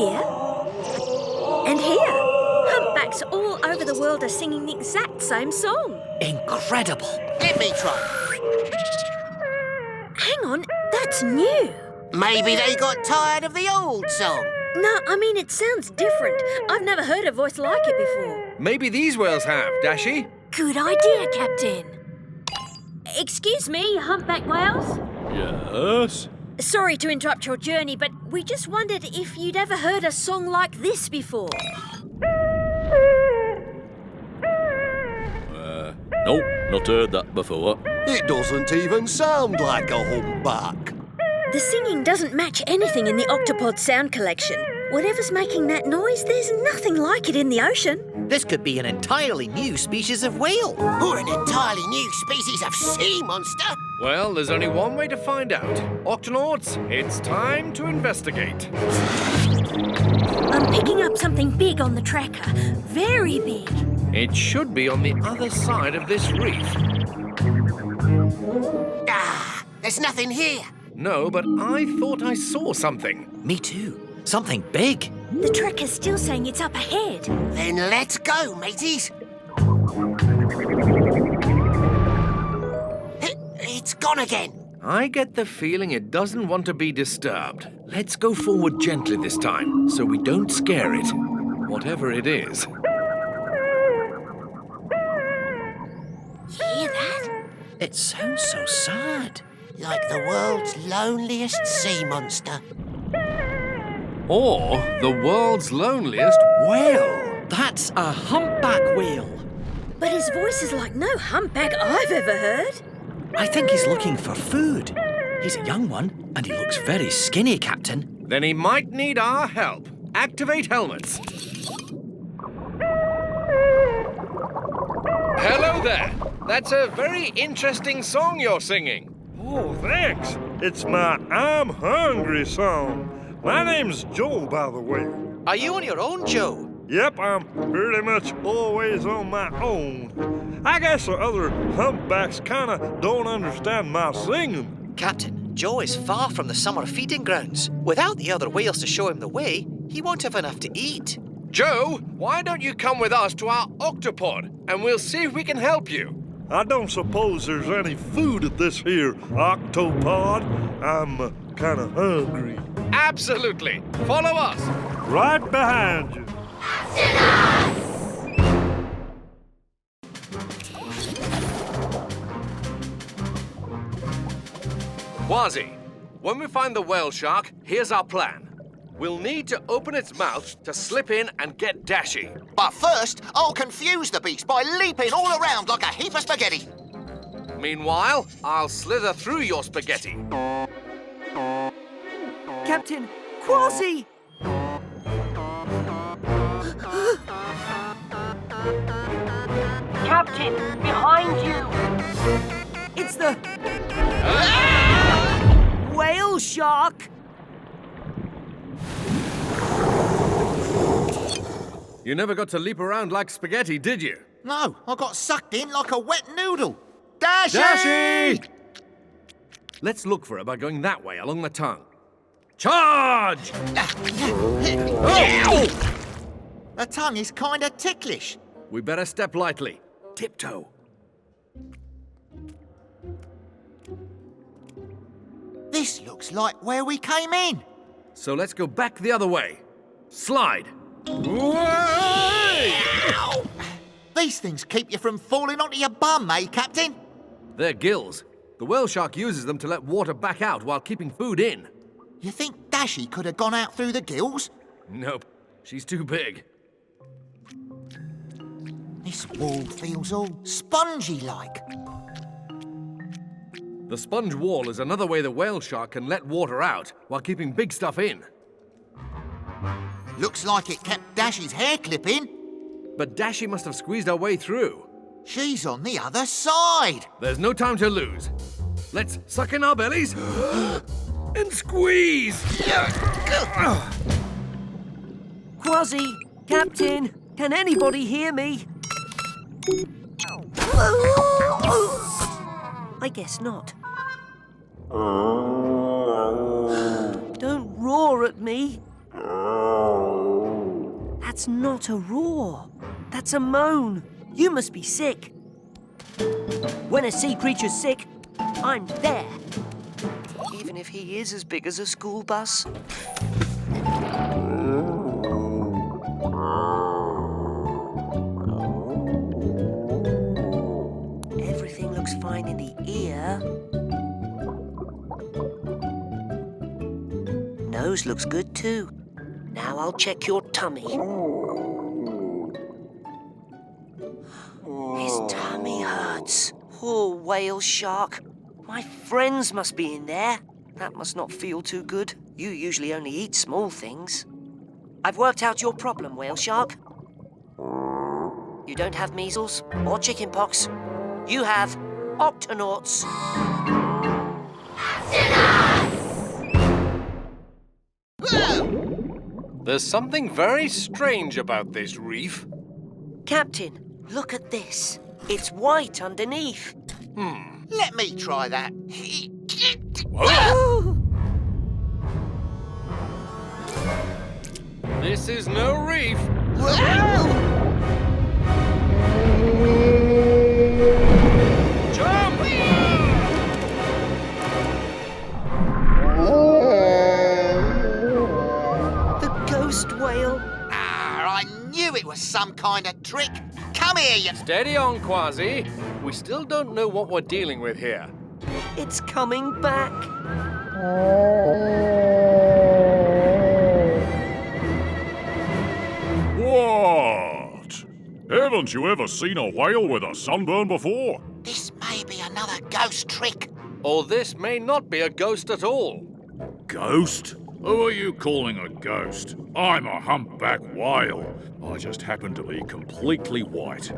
here. And here. Humpbacks all over the world are singing the exact same song. Incredible. Let me try. Hang on, that's new. Maybe they got tired of the old song. No, I mean, it sounds different. I've never heard a voice like it before. Maybe these whales have, Dashi. Good idea, Captain. Excuse me, humpback whales? Yes? Sorry to interrupt your journey, but we just wondered if you'd ever heard a song like this before. Nope, not heard that before. It doesn't even sound like a humpback. The singing doesn't match anything in the Octopod sound collection. Whatever's making that noise, there's nothing like it in the ocean. This could be an entirely new species of whale. Or an entirely new species of sea monster. Well, there's only one way to find out. Octonauts, it's time to investigate. I'm picking up something big on the tracker. Very big. It should be on the other side of this reef. Ah, there's nothing here. No, but I thought I saw something. Me too. Something big. The tracker's still saying it's up ahead. Then let's go, mateys. It's gone again. I get the feeling it doesn't want to be disturbed. Let's go forward gently this time, so we don't scare it. Whatever it is. Hear that? It sounds so sad. Like the world's loneliest sea monster. Or the world's loneliest whale. That's a humpback whale. But his voice is like no humpback I've ever heard. I think he's looking for food. He's a young one, and he looks very skinny, Captain. Then he might need our help. Activate helmets. Hello there. That's a very interesting song you're singing. Oh, thanks. It's my I'm Hungry song. My name's Joe, by the way. Are you on your own, Joe? Yep, I'm pretty much always on my own. I guess the other humpbacks kind of don't understand my singing. Captain, Joe is far from the summer feeding grounds. Without the other whales to show him the way, he won't have enough to eat. Joe, why don't you come with us to our Octopod, and we'll see if we can help you. I don't suppose there's any food at this here Octopod. I'm kind of hungry. Absolutely. Follow us. Right behind you. Kwazii, when we find the whale shark, here's our plan. We'll need to open its mouth to slip in and get Dashi. But first, I'll confuse the beast by leaping all around like a heap of spaghetti. Meanwhile, I'll slither through your spaghetti. Captain, Kwazii! Captain, behind you! It's the... whale shark! You never got to leap around like spaghetti, did you? No, I got sucked in like a wet noodle. Dashi! Dashi! Let's look for her by going that way along the tongue. Charge! The tongue is kind of ticklish. We better step lightly. Tiptoe. This looks like where we came in. So let's go back the other way. Slide. Ow! These things keep you from falling onto your bum, eh, Captain? They're gills. The whale shark uses them to let water back out while keeping food in. You think Dashi could have gone out through the gills? Nope. She's too big. This wall feels all spongy-like. The sponge wall is another way the whale shark can let water out while keeping big stuff in. Looks like it kept Dashi's hair clip in. But Dashi must have squeezed her way through. She's on the other side. There's no time to lose. Let's suck in our bellies and squeeze. Kwazii, Captain, can anybody hear me? I guess not. Don't roar at me. That's not a roar. That's a moan. You must be sick. When a sea creature's sick, I'm there. Even if he is as big as a school bus. Everything looks fine in the ear. Nose looks good too. Now I'll check your tummy. His tummy hurts. Poor whale shark. My friends must be in there. That must not feel too good. You usually only eat small things. I've worked out your problem, whale shark. You don't have measles or chickenpox. You have Octonauts. There's something very strange about this reef. Captain, look at this. It's white underneath. Let me try that. This is no reef. Jump! The ghost whale. I knew it was some kind of trick. Come here, you... Steady on, Kwazii. We still don't know what we're dealing with here. It's coming back. What? Haven't you ever seen a whale with a sunburn before? This may be another ghost trick. Or this may not be a ghost at all. Ghost? Who are you calling a ghost? I'm a humpback whale. I just happen to be completely white.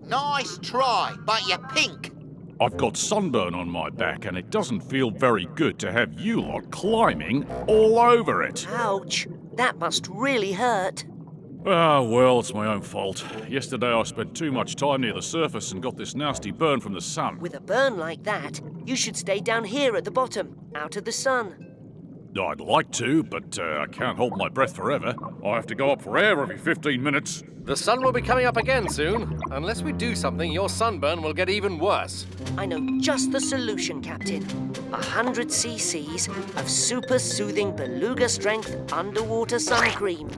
Nice try, but you're pink. I've got sunburn on my back and it doesn't feel very good to have you lot climbing all over it. Ouch. That must really hurt. Ah, well, it's my own fault. Yesterday I spent too much time near the surface and got this nasty burn from the sun. With a burn like that, you should stay down here at the bottom, out of the sun. I'd like to, but I can't hold my breath forever. I have to go up for air every 15 minutes. The sun will be coming up again soon. Unless we do something, your sunburn will get even worse. I know just the solution, Captain. 100 cc's of super soothing beluga strength underwater sun cream.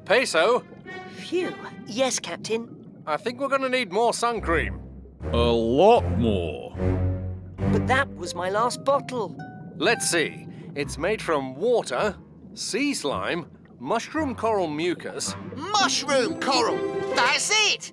Peso? Phew. Yes, Captain. I think we're going to need more sun cream. A lot more. But that was my last bottle. Let's see. It's made from water, sea slime, mushroom coral mucus. Mushroom coral! That's it!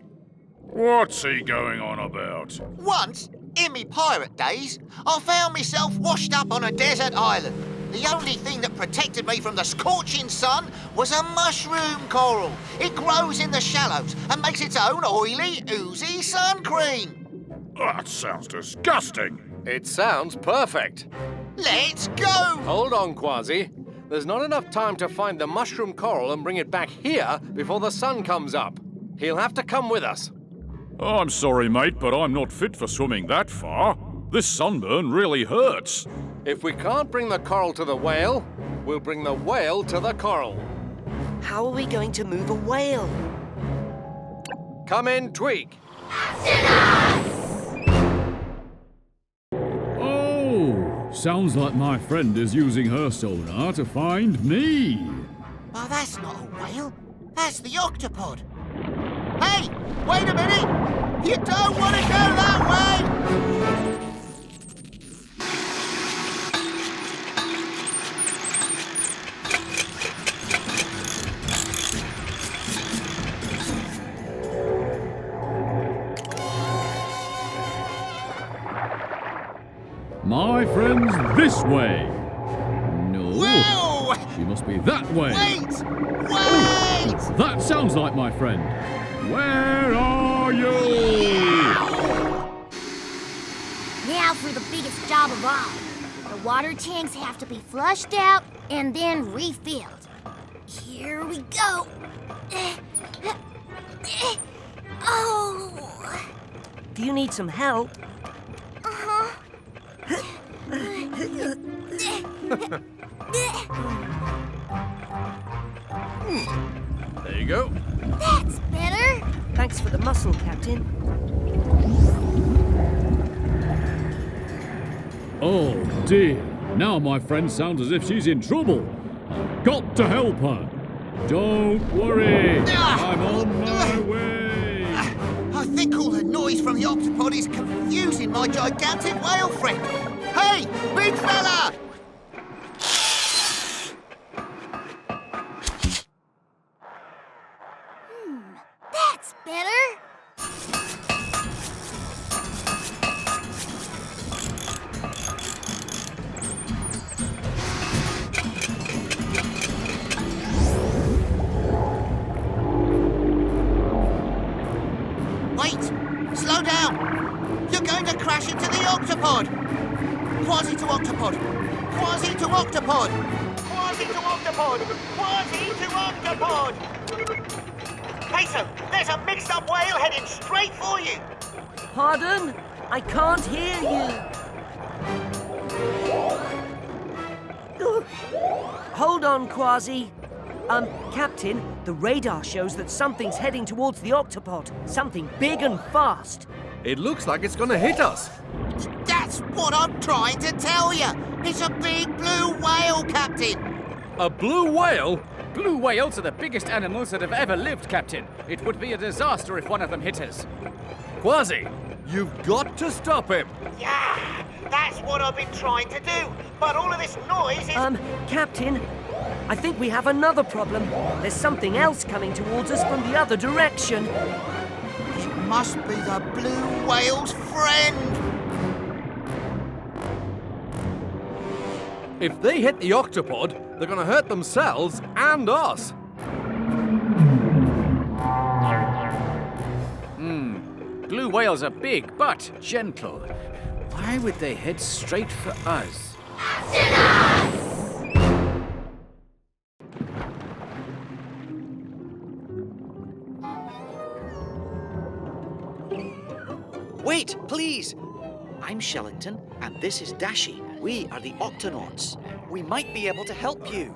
What's he going on about? Once, in me pirate days, I found myself washed up on a desert island. The only thing that protected me from the scorching sun was a mushroom coral. It grows in the shallows and makes its own oily, oozy sun cream. That sounds disgusting. It sounds perfect. Let's go! Hold on, Kwazii. There's not enough time to find the mushroom coral and bring it back here before the sun comes up. He'll have to come with us. I'm sorry, mate, but I'm not fit for swimming that far. This sunburn really hurts. If we can't bring the coral to the whale, we'll bring the whale to the coral. How are we going to move a whale? Come in, Tweak. Oh, sounds like my friend is using her sonar to find me. Oh, that's not a whale. That's the Octopod. Hey, wait a minute! You don't want to go that way! My friend's this way. No. Whoa! She must be that way. Wait! Wait! That sounds like my friend. Where are you? Now for the biggest job of all. The water tanks have to be flushed out and then refilled. Here we go. Oh! Do you need some help? Uh-huh. There you go. That's better. Thanks for the muscle, Captain. Oh dear, now my friend sounds as if she's in trouble. I've got to help her. Don't worry, I'm on my way. I think all the noise from the Octopod is confusing my gigantic whale friend. Hey, big fella! That's better. Wait! Slow down! You're going to crash into the Octopod! Kwazii to Octopod! Kwazii to Octopod! Kwazii to Octopod! Kwazii to Octopod! Peso, there's a mixed-up whale heading straight for you! Pardon? I can't hear you. Hold on, Kwazii. Captain, the radar shows that something's heading towards the Octopod. Something big and fast. It looks like it's gonna hit us. That's what I'm trying to tell you! It's a big blue whale, Captain! A blue whale? Blue whales are the biggest animals that have ever lived, Captain. It would be a disaster if one of them hit us. Kwazii, you've got to stop him. Yeah, that's what I've been trying to do. But all of this noise is... Captain, I think we have another problem. There's something else coming towards us from the other direction. It must be the blue whale's friend. If they hit the Octopod, they're gonna hurt themselves and us. Blue whales are big, but gentle. Why would they head straight for us? Wait, please! I'm Shellington, and this is Dashi. We are the Octonauts. We might be able to help you.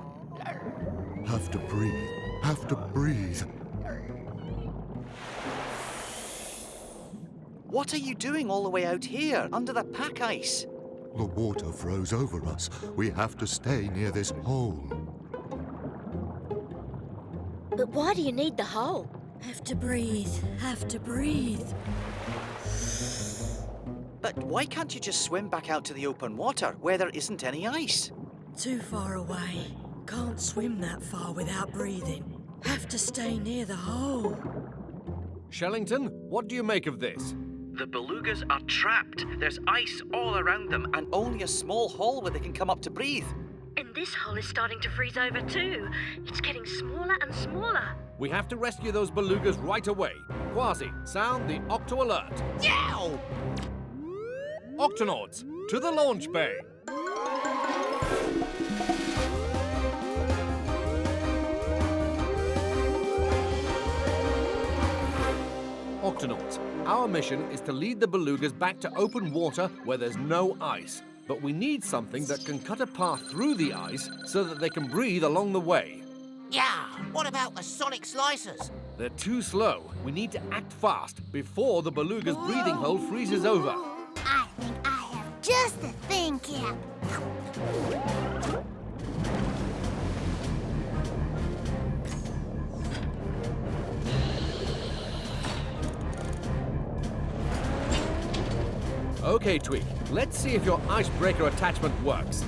Have to breathe. Have to breathe. What are you doing all the way out here, under the pack ice? The water froze over us. We have to stay near this hole. But why do you need the hole? Have to breathe. Have to breathe. But why can't you just swim back out to the open water, where there isn't any ice? Too far away. Can't swim that far without breathing. Have to stay near the hole. Shellington, what do you make of this? The belugas are trapped. There's ice all around them, and only a small hole where they can come up to breathe. And this hole is starting to freeze over too. It's getting smaller and smaller. We have to rescue those belugas right away. Kwazii, sound the Octo alert. Yow! Octonauts, to the launch bay. Octonauts, our mission is to lead the belugas back to open water where there's no ice. But we need something that can cut a path through the ice so that they can breathe along the way. Yeah, what about the sonic slicers? They're too slow. We need to act fast before the beluga's breathing hole freezes over. I think I have just the thing, Cap. Okay, Tweak, let's see if your icebreaker attachment works.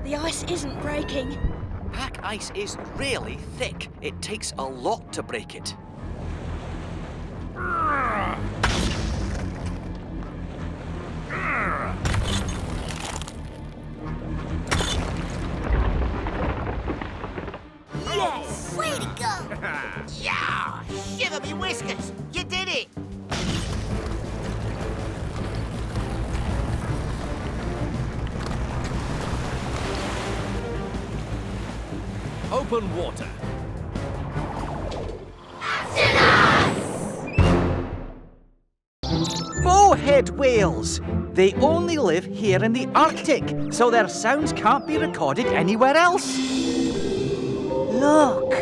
The ice isn't breaking. Pack ice is really thick. It takes a lot to break it. Yes! Way to go! Yeah! Shiver me whiskers! You did it! open water. Bowhead whales. They only live here in the Arctic, so their sounds can't be recorded anywhere else. Look.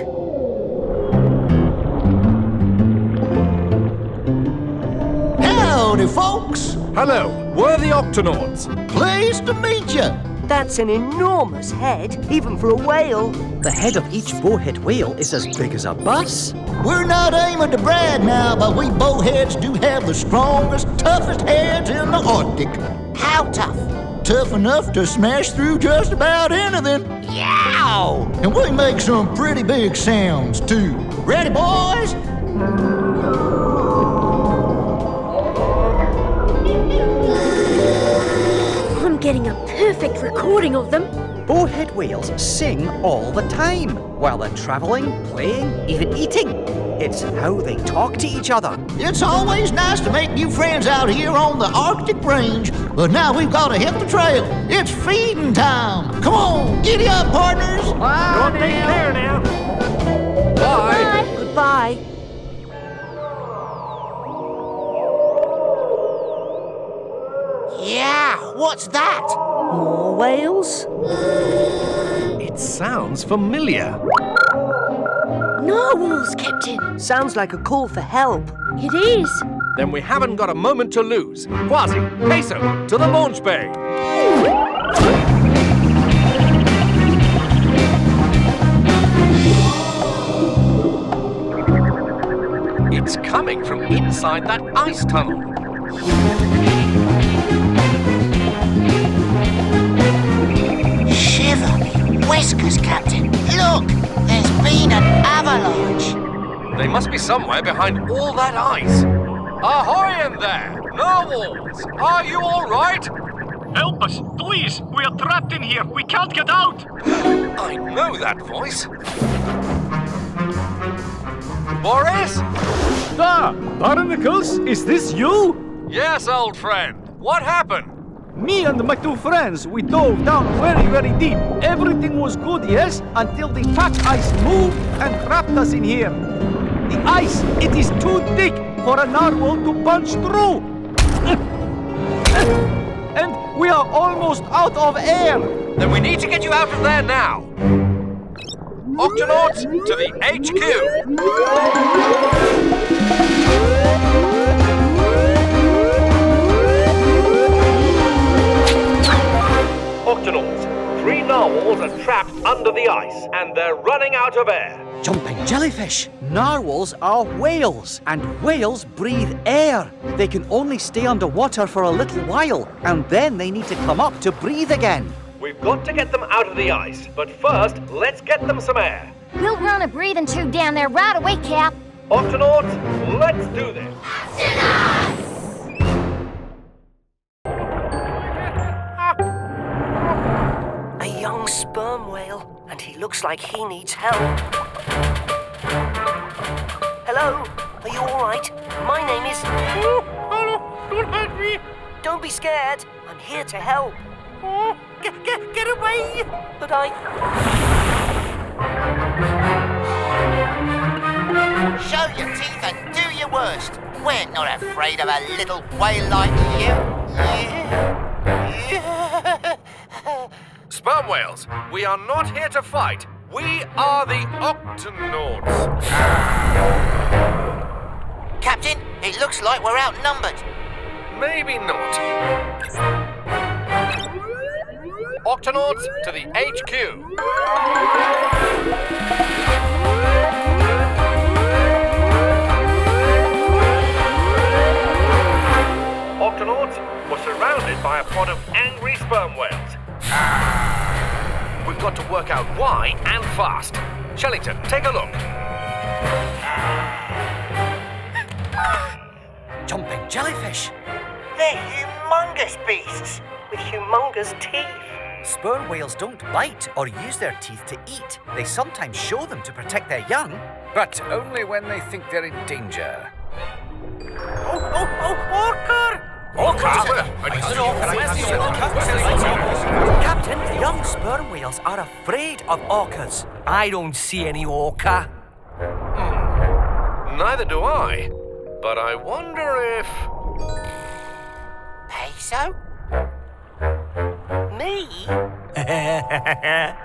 Howdy, folks. Hello, we're the Octonauts. Pleased to meet you. That's an enormous head, even for a whale. The head of each bowhead whale is as big as a bus. We're not aiming to brag now, but we bowheads do have the strongest, toughest heads in the Arctic. How tough? Tough enough to smash through just about anything. Yow! And we make some pretty big sounds, too. Ready, boys? I'm getting a perfect recording of them. Bowhead whales sing all the time, while they're traveling, playing, even eating. It's how they talk to each other. It's always nice to make new friends out here on the Arctic range, but now we've got to hit the trail. It's feeding time. Come on, giddy up, partners. Bye. Take care now. Bye. Goodbye. Yeah, what's that? More whales? It sounds familiar. Narwhals, Captain. Sounds like a call for help. It is. Then we haven't got a moment to lose. Kwazii, Peso, to the launch bay. It's coming from inside that ice tunnel. Shiver me whiskers, Captain. Look, there's been an avalanche. They must be somewhere behind all that ice. Ahoy in there! Narwhals! Are you all right? Help us, please! We are trapped in here! We can't get out! I know that voice. Boris? Barnacles, is this you? Yes, old friend. What happened? Me and my two friends, we dove down very, very deep. Everything was good, yes, until the pack ice moved and trapped us in here. The ice, it is too thick for a narwhal to punch through. And we are almost out of air. Then we need to get you out of there now. Octonauts, to the HQ. Octonauts, 3 narwhals are trapped under the ice and they're running out of air. Jumping jellyfish. Narwhals are whales, and whales breathe air. They can only stay underwater for a little while, and then they need to come up to breathe again. We've got to get them out of the ice, but first, let's get them some air. We'll run a breathing tube down there right away, Cap. Octonauts, let's do this. A young sperm whale, and he looks like he needs help. Hello? Are you all right? My name is... Oh, hello! Don't hurt me! Don't be scared. I'm here to help. Oh, get away! But I... Show your teeth and do your worst. We're not afraid of a little whale like you. Sperm whales, we are not here to fight. We are the Octonauts. Captain, it looks like we're outnumbered. Maybe not. Octonauts, to the HQ. Octonauts, we're surrounded by a pod of angry sperm whales. We've got to work out why and fast. Shellington, take a look. Jumping jellyfish. They're humongous beasts with humongous teeth. Sperm whales don't bite or use their teeth to eat. They sometimes show them to protect their young. But only when they think they're in danger. Orca! Captain, young Sperm whales are afraid of orcas. I don't see any orca. Neither do I. But I wonder if... Peso? Me?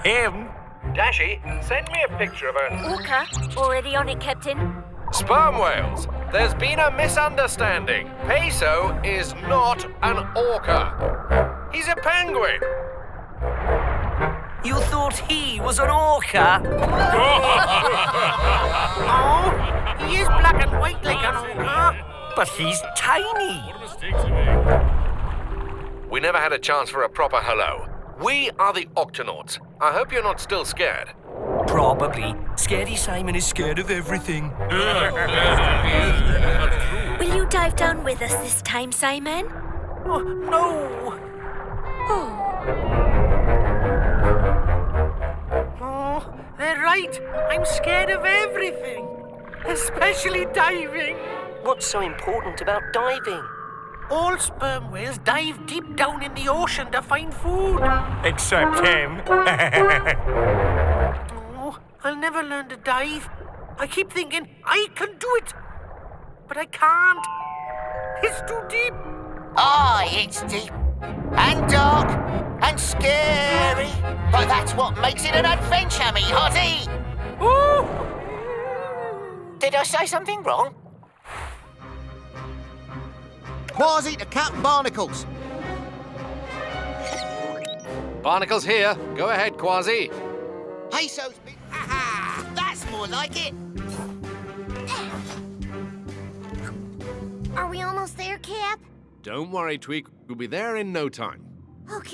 Him? Dashy, send me a picture of a... Orca, already on it, Captain. Sperm whales, there's been a misunderstanding. Peso is not an orca. He's a penguin. You thought he was an orca? Oh, he is black and white like an orca. But he's tiny. We never had a chance for a proper hello. We are the Octonauts. I hope you're not still scared. Probably. Scaredy Simon is scared of everything. Will you dive down with us this time, Simon? Oh, no. Oh, they're right. I'm scared of everything. Especially diving. What's so important about diving? All sperm whales dive deep down in the ocean to find food. Except him. Oh, I'll never learn to dive. I keep thinking I can do it. But I can't. It's too deep. It's deep and dark and scary. But that's what makes it an adventure, me hottie. Ooh. Did I say something wrong? Kwazii to Captain Barnacles. Barnacles here. Go ahead, Kwazii. Peso's been... Aha! That's more like it. Are we almost there, Cap? Don't worry, Tweak. We'll be there in no time.